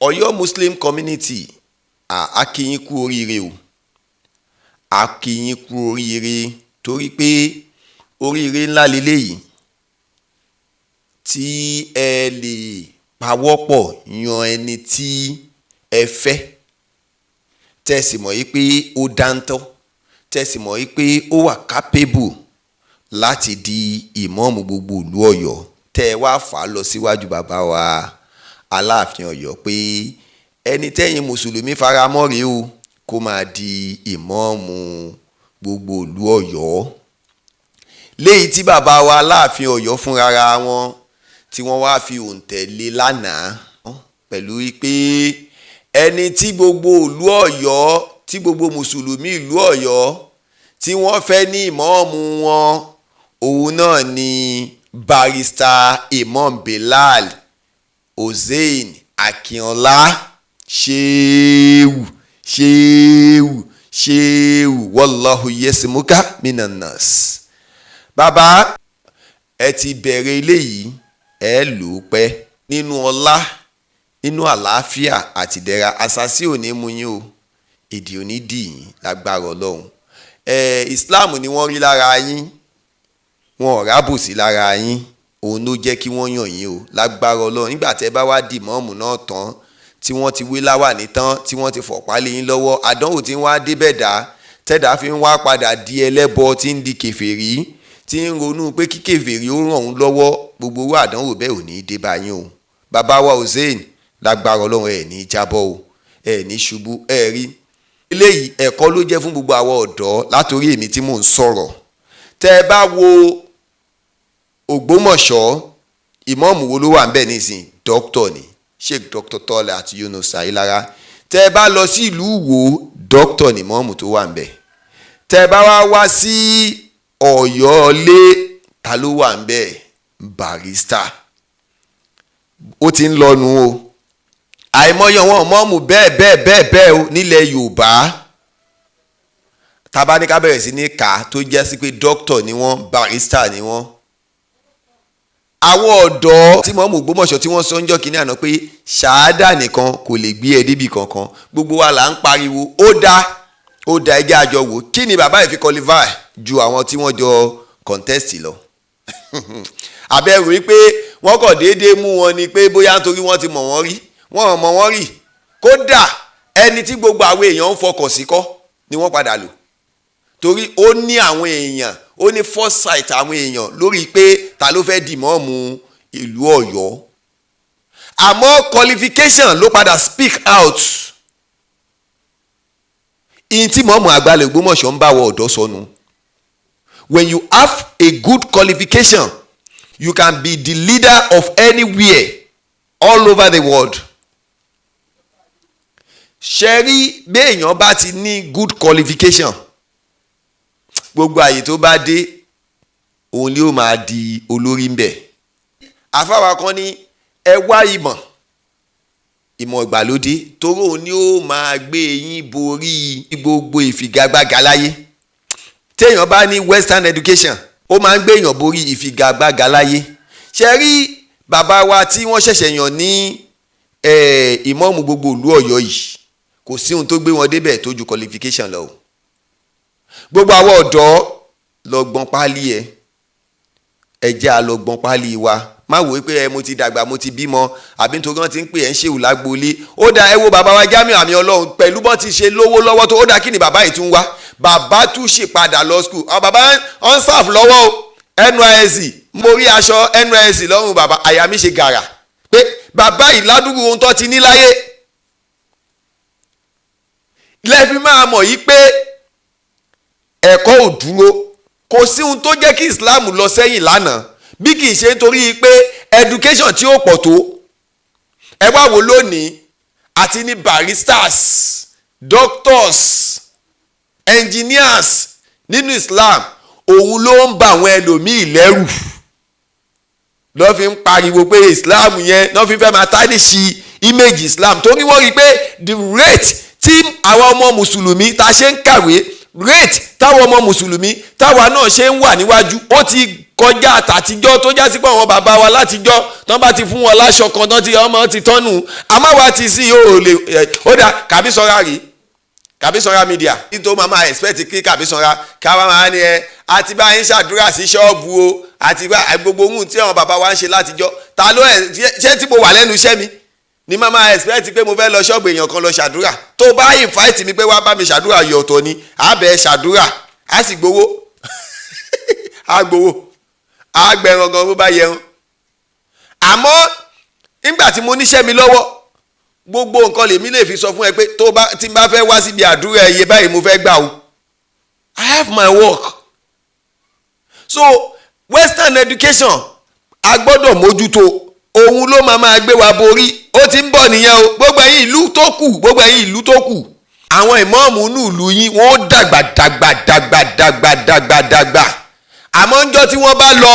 Ọ̀yọ́ Muslim community a kí yín kú oríire o, a kí yín kú oríire torí pé oríire ńlá leléyìí tí ẹ lè pawọ́pọ̀ yan ẹni tí ẹ fẹ́ tẹ́sì mọ̀ yí pé ó dáńtọ́, tẹ́sì mọ̀ yí pé ó wà capable láti di ìmáàmù gbogbo ìlú Ọ̀yọ́, tẹ́ ẹ wá fà á lọ síwájú bàbá wa Aláàfin Ọ̀yọ́ pé ẹni tẹ́yin mùsùlùmí faramọ́ rèé o kó máa di ìmáàmù gbogbo ìlú Ọ̀yọ́, léyìí tí bàbá wa Aláàfin Ọ̀yọ́ fúnra wọn tí wọ́n wá fi òǹtẹ̀lé lánàá pẹ̀lú pé ẹni tí gbogbo ìlú Ọ̀yọ́ tí gbogbo mùsùlùmí ìlú Ọ̀yọ́ tí wọ́n fẹ́ ní ìmáàmù wọn òun náà ni barrister Imam Bilal Hussein Akínọlá ṣéwù wallahu yasimuka minanas. Bàbá ẹ ti bẹ̀rẹ̀ eléyìí ẹ lò ó pẹ́ nínú ọlá nínú àlàáfíà àti ìdẹ̀ra, àṣàsí ò ní mú yín o, èdè ò ní dì yín lágbára Ọlọ́run. Islam ni wọ́n rí lára yín, wọn ò rábòsí lára yín, òun ló jẹ́ kí wọ́n yàn yín o lágbára Ọlọ́run. Nígbà tẹ́ bá wá di ìmáàmù náà tán tí wọ́n ti wé láwàní tán tí wọ́n ti fọ̀pá lé yín lọ́wọ́, àdánwò tí ń wá débẹ̀ dá tẹ́dá fi ń wá padà di ẹlẹ́bọ tí ń di kèfèrí tí ń ronú pé kí kèfèrí ó ràn òun lọ́wọ́, gbogbo owó àdánwò bẹ́ẹ̀ ò ní dé bá yín o. Bàbá wa Hussein lágbára Ọlọ́run ẹ̀ ní jábọ́ o, ẹ̀ ní ṣubú, ẹ̀ rí. Eléyìí ẹ̀kọ́ ló jẹ́ fún gbogbo àwọn ọ̀dọ́ látòrí èmi tí mò ń sọ̀rọ̀. Tẹ́ ẹ bá wo Ògbómọ̀ṣọ́, ìmáàmù wo ló wà ń bẹ̀ nísìn? Dókítà ni Sheikh Dr. Tọ́lá àti Yunus Ayélára. Tẹ́ ẹ bá lọ sí ìlú Ìwó, dókítà ni ìmáàmù tó wà ń bẹ̀. Tẹ́ ẹ bá wá sí Ọ̀yọ́ lé, ta ló wà ń bẹ̀? Barrister. Ó ti ń lọ́nu o, àìmọye wọn ìmáàmù bẹ́ẹ̀ o nílẹ̀ Yorùbá. Tá bá ní ká bẹ̀rẹ̀ sí ní kà tó jẹ́ sí pé dókítà ni wọ́n, barrister ni wọ́n. Àwọn ọ̀dọ́ tí mọ̀ọ́mù Ògbómọ̀ṣọ́ tí wọ́n sọ ń jọ́ kínní àná pé ṣáádà nìkan kò lè gbé ẹ débi kankan, gbogbo wa là ń pariwo ó dá ẹjẹ́ àjọ wò kí ni bàbá yìí fi qualify ju àwọn tí wọ́n jọ contest lọ. Àbẹ̀rù wípé wọ́n kàn déédéé mú wọn ni pé bóyá nítorí wọ́n ti mọ̀ wọ́n rí, wọ́n ò mọ̀ wọ́n rí, kódà ẹni tí gbogbo àwọn èèyàn ń fọkàn sí kọ́ ni wọ́n padà lò, torí ó ní àwọn èèyàn, ó ní foresight àwọn èèyàn lórí pé ta ló fẹ́ di ìmáàmù ìlú Ọ̀yọ́. Àmọ́ qualification ló padà speak out. Ìyìn tí ìmáàmù àgbàlẹ̀ Ògbómọ̀ṣọ́ ń bá wọ ọ̀dọ́ sọnù. When you have a good qualification, you can be the leader of anywhere all over the world. Ṣé rí bí èèyàn bá ti ní good qualification, gbogbo àyè tó bá dé òun ni ó máa di olórí ń bẹ̀. Àfáwà kan ní ẹ wá ìmọ̀ ìgbàlódé torí òun ni ó máa gbé yín borí gbogbo ìfigagbága láyé. Téèyàn bá ní western education ó máa ń gbé èèyàn borí ìfigagbága láyé. Ṣé rí bàbá wa tí wọ́n ṣẹ̀ṣẹ̀ yàn ní ìmáàmù gbogbo ìlú Ọ̀yọ́ yìí, kò sí ohun tó gbé wọn débẹ̀ tó ju qualification lọ. Gbogbo àwọn ọ̀dọ́ lọ gbọ́n pálí ẹ jẹ́ a lọ gbọ́n pálí wa, má wò pé mo ti dàgbà mo ti bímọ àbí nítorí wọ́n ti ń pè ẹ́ ń ṣèwù lágboolé. Ó dá ẹ wo bàbá wa Jamiu àmì Ọlọ́run pẹ̀lú bọ́n ti ṣe lówó lọ́wọ́ tó, ó dá kí ni bàbá yìí tún wá, bàbá tún ṣe padà lọ school. Àwọn bàbá on serve lọ́wọ́ o, NYSC mo rí aṣọ NYSC lọ́rùn bàbá, àyà mi ṣe gàrà pé bàbá yìí ládùúgbò ohun tó ti ní láyé. Lẹ́fi máa mọ̀ yí pé ẹ̀kọ́ ò dúró, kò sí ohun tó jẹ́ kí Islam lọ sẹ́yìn lánàá bí kì í ṣe nítorí pé education tí ó pọ̀ tó. Ẹ wá wò lónìí àti ní barristers, doctors, engineers nínú Islam, òun ló ń bà àwọn ẹlòmíì lẹ́rù lọ́ fi ń pariwo pé Islam yẹn lọ́ fi fẹ́ máa tánìṣì image Islam, torí wọ́n rí i pé the rate tí àwọn ọmọ mùsùlùmí ta ṣe ń kàwé, rate táwọn ọmọ mùsùlùmí táwa náà ṣe ń wà níwájú, ó ti kọjá àtàtijọ́ tó já sí pé àwọn bàbá wa látijọ́ tán bá ti fún wọn láṣọ kan tán ti ọmọ ti tọ́nù àmọ́ wa ti sí yóò lè ó dà kàbí sọ́ra rí kàbí sọ́ra media nítorí màmá expect kí kàbí sọ́ra káwá máa ní ẹ àti bá yín ṣàdúrà sí ṣọ́ọ̀bù o àti gbogbo ohun tí àwọn bàbá wa ń ṣe látijọ́ ta ló ẹ̀ ṣé tí mo wà lẹ́nu iṣẹ́ mi ni màmá expect pé mo fẹ́ lọ ṣọ́ọ̀bù èèyàn kan lọ ṣàdúrà tó bá invite mi pé wá bá mi ṣàdúrà yọ̀ ọ̀tọ̀ ni àbẹ̀ ṣàdúrà á sì gbowó á gbowó á gbẹ̀ràn gan bó bá yẹran àmọ́ nígbà tí mo níṣẹ́ mi lọ́wọ́ gbogbo nǹkan lèmi lè fi sọ fún ẹ pé tí n bá fẹ́ wá síbi àdúrà ẹ̀yẹ báyìí mo fẹ́ gbà o I have my work so western education a gbọ́dọ̀ mójútó òun ló máa gbé wa borí ó ti ń bọ̀ nìyẹn o gbogbo ẹ̀yin ìlú tó kù àwọn ìmọ̀ọ́mù inú ìlú yín wọ́n dàgbà àmọ́ ńjọ́ tí wọ́n bá lọ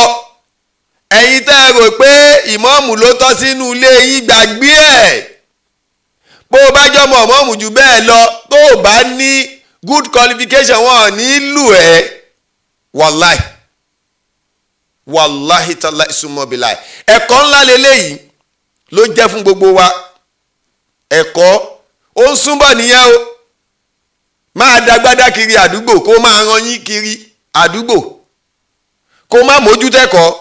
ẹ̀yin tẹ́ ẹ rò pé ìmọ̀ọ́mù ló tọ́ sínú ilé yín gbàgbé ẹ̀ bó o bá jọmọ ìmọ̀ọ́mù jù bẹ́ẹ̀ lọ tó o bá ní good qualification wọn ò ní lù ẹ́ wàláhì tàlá ìsúnmọ́bìláì ẹ̀kọ́ ńlá leléyìí ló jẹ́ fún gbogbo wa ẹ̀kọ́ ó ń súnbọ̀ nìyẹn o máa dagbádá kiri àdúgbò kó máa ran yín kiri àdúgbò kó má mójú tẹ́kọ̀ọ́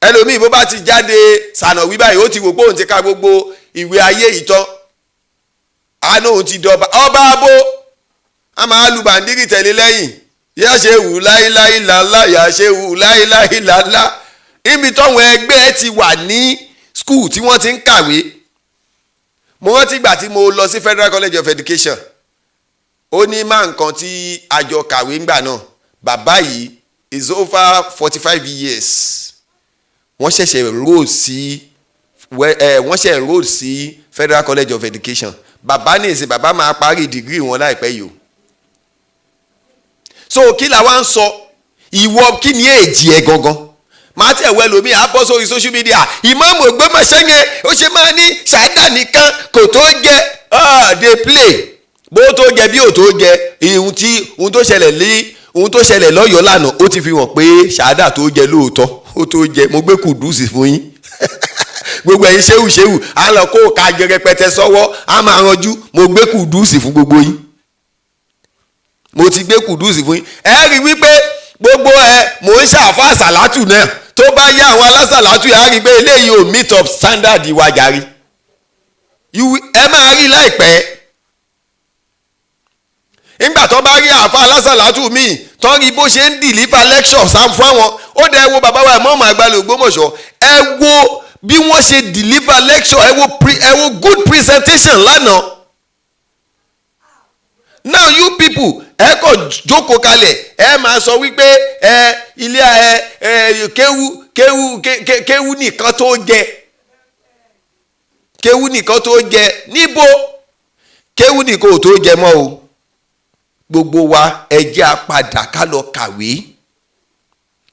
ẹlòmíì bó bá ti jáde sànàwí báyìí ó ti wò pé òun ti ka gbogbo ìwé ayé yìí tán àánú òun ti dọba ọba abó a máa lu bàndírì tẹ̀lé lẹ́yìn yá ṣe wù láíláí làlá yá ṣe wù láíláí làlá ibi tọ́wọ́n ẹgbẹ́ ti wà ní skul tí wọ́n ti ń kàwé mo rántí ìgbà tí mo lọ sí Federal College of Education ó ní má nǹkan tí àjọ kàwé ńgbà náà bàbá yìí is over 45 years wọ́n ṣẹ̀ṣẹ̀ enroll sí Federal College of Education bàbá ní èsì bàbá máa parí dìgírì wọn láìpẹ́ yìí o so kí la wá ń sọ ìwọ kí ni èjì ẹ gangan máa tẹ̀ wẹ́ lómi àbọ̀ sórí social media Imam Ògbómọ̀ṣọ́ yẹn ó ṣe máa ní ṣàdá nìkan kò tó jẹ dey play bó tó jẹ bí ò tó jẹ ohun tó ṣẹlẹ̀ lọ́yọ̀ọ́ lánàá ó ti fi hàn pé ṣàdá tó jẹ lóòótọ́ ó tó jẹ mo gbé kùdùsì fún yín gbogbo ẹ̀yin ṣéwù à ń lọ kó ka gẹrẹpẹtẹ sọ́wọ́ á máa ranjú mo gbé kùdùsì fún gbogbo yín mo ti gbé kùdùsì fún yín ẹ rí wípé gbogbo mò ń ṣàfà àsàlátù náà tó bá yá àwọn alásàlátù yà á rí pé eléyìí ò meet up standard ìwà jàre ẹ máa rí láìpẹ́ nígbà tó bá rí àfa alásàlátù míì tó rí bó ṣe ń deliver lecture fún àwọn ó dẹ̀ wo bàbá wa Imam Àgbàlẹ̀ Ògbómọ̀ṣọ́ ẹ wo bí wọ́n ṣe deliver lecture ẹ wo good presentation lánàá now you people ẹ kò jókòó kalẹ̀ ẹ máa sọ wípé ilé kéwú nìkan tó jẹ níbo kéwú nìkan ò tó jẹ mọ́ o gbogbo wa ẹ jẹ́ a padà ká lọ kàwé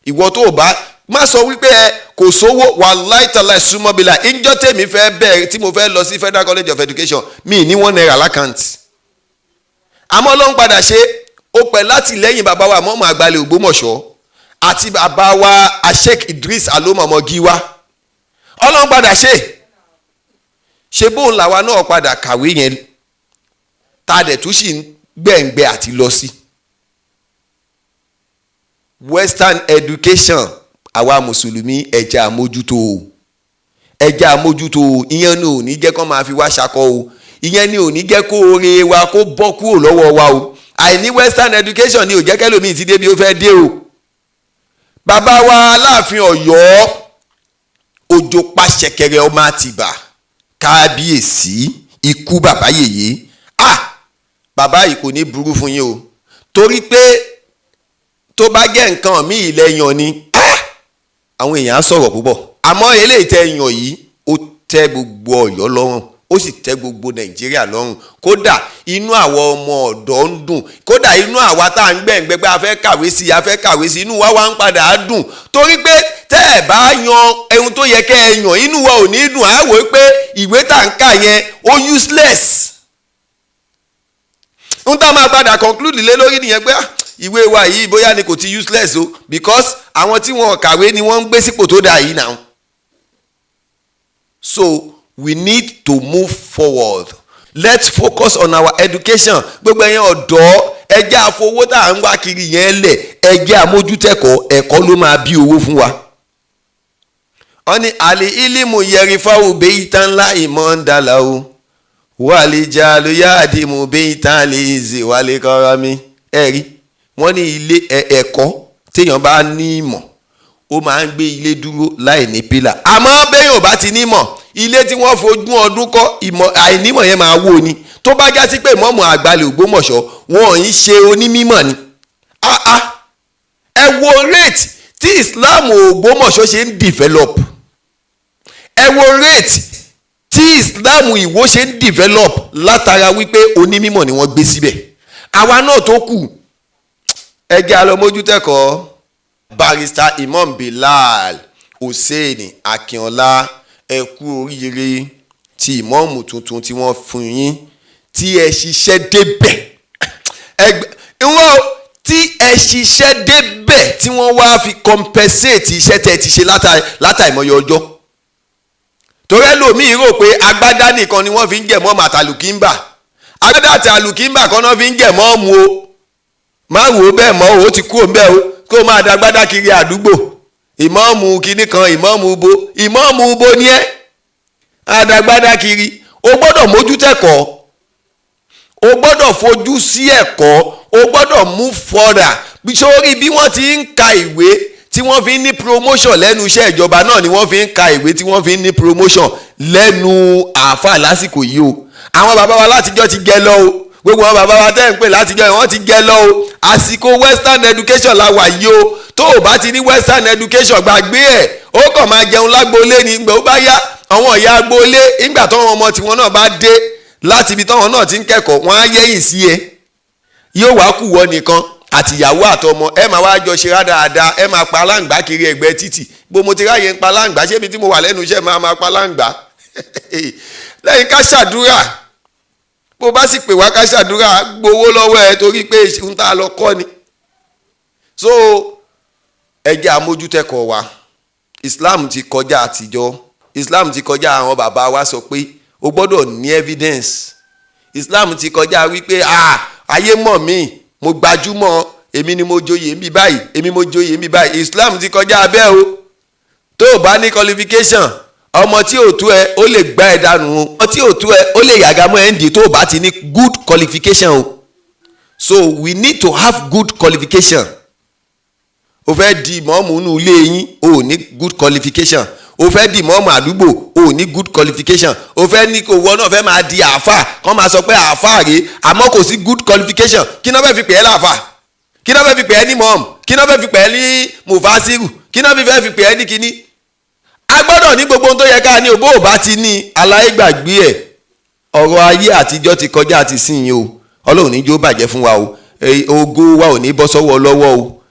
ìwọ tó bá má sọ wípé kò sówó wàláì tàlà ìsúnmọ́bìlà ìjọ tèmi fẹ́ bẹ̀rẹ̀ tí mo fẹ́ lọ sí Federal College of Education mi ní £1 lákàntì àmọ́ Ọlọ́run padà ṣe ó pẹ̀ láti lẹ́yìn bàbá wa Imam Àgbàlẹ̀ Ògbómọ̀ṣọ́ àti bàbá wa Sheikh Idris Alomomogiwa Ọlọ́run padà ṣe bóun làwa náà padà kàwé yẹn tá a dẹ̀ tún sì ń gbẹ̀ǹgbẹ̀ àti lọ sí western education àwa mùsùlùmí ẹ̀jẹ̀ àmójútó ìyẹn ni ò ní jẹ́ kó máa fi wá ṣakọ o ìyẹn ni ò ní jẹ́ kó oore wa kó bọ́ kúrò lọ́wọ́ wa o àìní western education ni ò jẹ́ kẹ́lòmíì ti débi ó fẹ́ dé o bàbá wa Aláàfin Ọ̀yọ́ Òjò Pàṣẹkẹrẹ ọmọ Àtìbà kábíyèsí ikú bàbá yèyé bàbá yìí kò ní burú fún yín o torí pé tó bá jẹ́ nǹkan míì ilẹ̀ yan ni àwọn èèyàn á sọ̀rọ̀ púpọ̀ àmọ́ eléyìí tẹ́ yan yìí ó tẹ́ gbogbo Ọ̀yọ́ lọ́rùn ó sì tẹ́ gbogbo Nàìjíríà lọ́rùn kódà inú àwọn ọmọ ọ̀dọ́ ń dùn kódà inú àwa tá à ń gbẹ̀ngbẹ́gbẹ́ a fẹ́ kàwé sí inú wa wá ń padà á dùn torí pé tẹ́ ẹ̀ bá yan ohun tó yẹ kẹ́ ẹ yàn inú wa ò ní dùn á wò pé ìwé tá à ń kà yẹn ó useless ń tá máa padà conclude lé lórí nìyẹn pé ìwé wa yìí bóyá ni kò ti useless o because àwọn tí wọn kàwé ni wọ́n ń gbé sípò tó dáa yìí now. So we need to move forward. Let's focus on our education. Gbogbo ẹ̀yin ọ̀dọ́ ẹ jẹ́ àfowó tá à ń wá kiri yẹn lẹ̀ ẹ jẹ́ àmójútẹ́kọ̀ọ́ ẹ̀kọ́ ló máa bí owó fún wa. Wọ́n ní àlè ílímù yẹri fáwọn bẹ́ẹ̀ tán ńlá ìmọ̀ ń dàlà o wà lè jà ló yá àdìmú bẹ́ẹ̀ tán lè zè wà lè kọ́ra mi. Ẹ rí wọ́n ní ilé ẹ̀kọ́ téèyàn bá ní ìmọ̀ ó máa ń gbé ilé dúró láì ní pílà. Àmọ́ bẹ́ẹ̀ ò bá ti ní ìmọ̀ ilé tí wọ́n fojú ọdún kọ́ ìmọ̀ àìnímọ̀ yẹn máa wó ni. Tó bá já sí pé mọ́mọ́ àgbàlẹ̀ Ògbómọ̀ṣọ́ wọn ò ń ṣe onímímọ̀ ni. Ẹ wo rate tí Islam Ògbómọ̀ṣọ́ ṣe ń develop. Ẹ wo rate tí Islam Ìwó ṣe ń develop látara wípé onímímọ̀ ni wọ́n gbé síbẹ̀. Àwa náà tó kù ẹ jẹ́ a lọ mójútẹ́kọ̀ọ́. Barrister Imam Bilal Hussein Akínọlá ẹ kú oríire ti ìmọ̀ọ́mù tuntun tí wọ́n fún yín tí ẹ ṣiṣẹ́ débẹ̀ tí ẹ ṣiṣẹ́ débẹ̀ tí wọ́n wá fi compensate iṣẹ́ tẹ́ ti ṣe látàìmọye ọjọ́. Torí ẹlòmíì rò pé agbádá nìkan ni wọ́n fi ń jẹ̀ mọ́ọ̀mù àtàlùkíńbà. Agbádá àti àlùkíńbà kan náà fi ń jẹ̀ mọ́ọ̀mù o. Má wò ó bẹ́ẹ̀ mọ́ o ti kú òun bẹ́ẹ̀ o kó máa da agbádá kiri àdúgbò. Ìmọ̀ọ̀mù kinní kan ìmọ̀ọ̀mù bo ni ẹ́ adagbada kiri. O gbọ́dọ̀ mójútẹ́kọ̀ọ́, o gbọ́dọ̀ fojú sí ẹ̀kọ́, o gbọ́dọ̀ move further. Sórí bí wọ́n ti ń ka ìwé tí wọ́n fi ń ní promotion lẹ́nu iṣẹ́ ìjọba náà ni wọ́n fi ń ka ìwé tí wọ́n fi ń ní promotion lẹ́nu àáfà lásìkò yìí o. Àwọn bàbá wa látijọ́ ti gẹ lọ o, gbogbo àwọn bàbá wa tẹ́ ń pè látijọ́ wọ́n ti gẹ lọ o. Àsìkò western education la wà yìí o. Tó o bá ti ní western education gbàgbé ẹ̀ ó kàn máa jẹun lágboolé ni ìgbà ó bá yá àwọn ìyá agboolé ìgbà táwọn ọmọ tiwọn náà bá dé láti ibi táwọn náà ti ń kẹ́kọ̀ọ́ wọ́n á yẹ̀yìn sí ẹ. Yóò wá kù wọ nìkan àtìyàwó àtọmọ ẹ máa wá jọ ṣe rádaràda ẹ máa pa aláǹgbá kiri ẹ̀gbẹ́ títì. Bó mo ti ráyè ń pa aláǹgbá ṣé ibi tí mo wà lẹ́nu iṣẹ́ máa pa aláǹgbá. Lẹ́yìn ká ṣàdúrà bó bá sì pè wá ká ṣàdúrà gbowó lọ́wọ́ ẹ torí pé ń tá a lọ kọ́ ni. So ẹ jẹ́ àmójútẹ́kọ̀ọ́ wa. Islam ti kọjá àtijọ́. Islam ti kọjá àwọn bàbá wa sọ pé o gbọ́dọ̀ ní evidence. Islam ti kọjá wípé ayé mọ̀ mí mo gbajúmọ̀ èmi ni mo joyè mi báyìí èmi mo joyè mi báyìí. Islam ti kọjá abẹ́ o. Tó o bá ní qualification ọmọ tí ò tú ẹ ó lè gbá ẹ dànù o. Ọmọ tí ò tú ẹ ó lè yàgá mọ́ ẹ ń di tó o bá ti ní good qualification o. So we need to have good qualification. O fẹ́ di ìmọ̀ọ́mù nínú ilé yín o ní good qualification. O fẹ́ di ìmọ̀ọ́mù àdúgbò o ní good qualification. O fẹ́ ní kò wọ́n náà fẹ́ máa di àáfà kán máa sọ pé àáfà rèé àmọ́ kò sí good qualification. Kí náà fẹ́ fi pè é láàfà? Kí náà fẹ́ fi pè é ní mọ̀ọ́mù? Kí náà fẹ́ fi pè é ní mufasiru? Kí náà fẹ́ fi pè é ní kíní? A gbọ́dọ̀ ní gbogbo ohun tó yẹ ká ní o bó o bá ti ní aláìgbàgbé ẹ̀. Ọ̀rọ̀ ayé àtijọ́ ti kọjá àti sìn yín o. Ọlọ́run ní jó bàjẹ́ fún wa o. Ògo wa ò ní bọ́ sọ́wọ́ lọ́wọ́ o.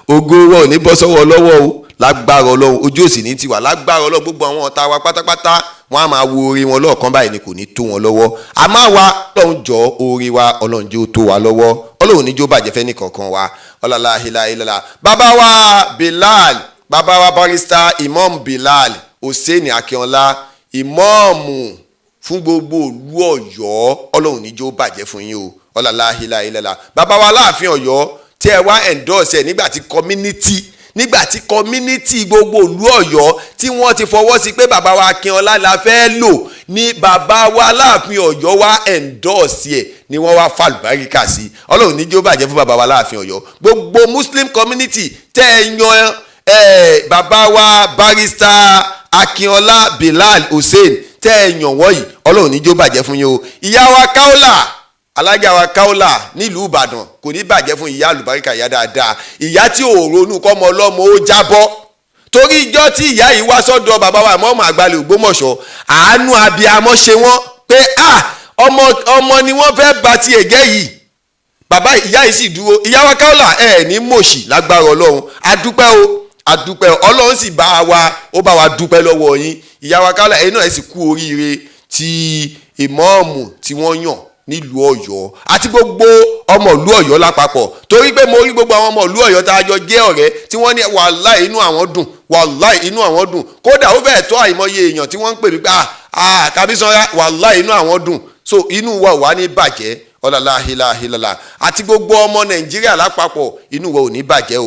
Ògo wa ò ní bọ́ sọ́wọ́ lọ́wọ́ o. Lágbára Ọlọ́run ojú òsì ní tiwa lágbára Ọlọ́run gbogbo àwọn ọ̀tá wa pátápátá wọ́n á máa wo orí wọn lọ́ọ̀kan báyìí ni kò ní tó wọn lọ́wọ́. A máa wa Ọlọ́run jọ orí wa Ọlọ́run jẹ́ ó tó wa lọ́wọ́. Ọlọ́run ní jó bàjẹ́ fẹ́ ní kankan wa. Ọlọ́lá ilá ilá. Bàbá wa Bilal, bàbá wa Barrister Imam Bilal Hussein Akínọlá ìmọ̀ọ́mù fún gbogbo ìlú Ọ̀yọ́. Ọlọ́run ní jó bàjẹ́ fún yín o. Ọlọ́lá ilá ilá. Bàbá wa Aláàfin Ọ̀yọ́ tí ẹ wá endorse ẹ nígbà tí community gbogbo ìlú Ọ̀yọ́ tí wọ́n ti fọwọ́ sí pé bàbá wa Akínọlá la fẹ́ lò ní bàbá wa Aláàfin Ọ̀yọ́ wá endorse ẹ ni wọ́n wá fàlùbáríkà sí. Ọlọ́run ní jó bàjẹ́ fún bàbá wa Aláàfin Ọ̀yọ́. Gbogbo Muslim community tẹ́ ẹ yan bàbá wa Barrister Akínọlá Bilal Hussein tẹ́ ẹ yàn wọ́yìí Ọlọ́run ní jó bàjẹ́ fún yín o. Ìyá wa Kaola alájà wa Kaola nílùú Ìbàdàn kò ní bàjẹ́ fún ìyá àlùbáríkà ìyá dáadáa. Ìyá tí ò ronú kọ́mọ ọlọ́mọ ó jábọ́ torí ìjọ tí ìyá yìí wá sọ́dọ̀ bàbá wa ìmọ̀ọ́mù àgbàlẹ̀ Ògbómọ̀ṣọ́ àánú abiyamọ ṣe wọ́n pé ọmọ ni wọ́n fẹ́ ba ti ẹ̀gẹ́ yìí. Bàbá ìyá yìí sì dúró. Ìyá wa Kaola ní mòṣì lágbára Ọlọ́run. Adúpẹ́ Ọlọ́run sì bá wa dúpẹ́ lọ́wọ́ yín. Ìyá wa Kaola ẹ̀yin náà ẹ sì kú oríire ti ìmọ̀ọ́mù tí wọ́n yàn nílùú Ọ̀yọ́ àti gbogbo ọmọ ìlú Ọ̀yọ́ lápapọ̀, torí pé mo rí gbogbo àwọn ọmọ ìlú Ọ̀yọ́ tá a jọ jẹ́ ọ̀rẹ́ tí wọ́n ní wàláì inú àwọn dùn, wàláì inú àwọn dùn, kódà ó fẹ́ẹ̀ tó àìmọye èèyàn tí wọ́n ń pè mí pé Kábísọ́lá wàláì inú àwọn dùn. So inú wa ò wá ní bàjẹ́ ọ̀làlá hílàhílàlá, àti gbogbo ọmọ Nàìjíríà lápapọ̀ inú wa ò ní bàjẹ́ o.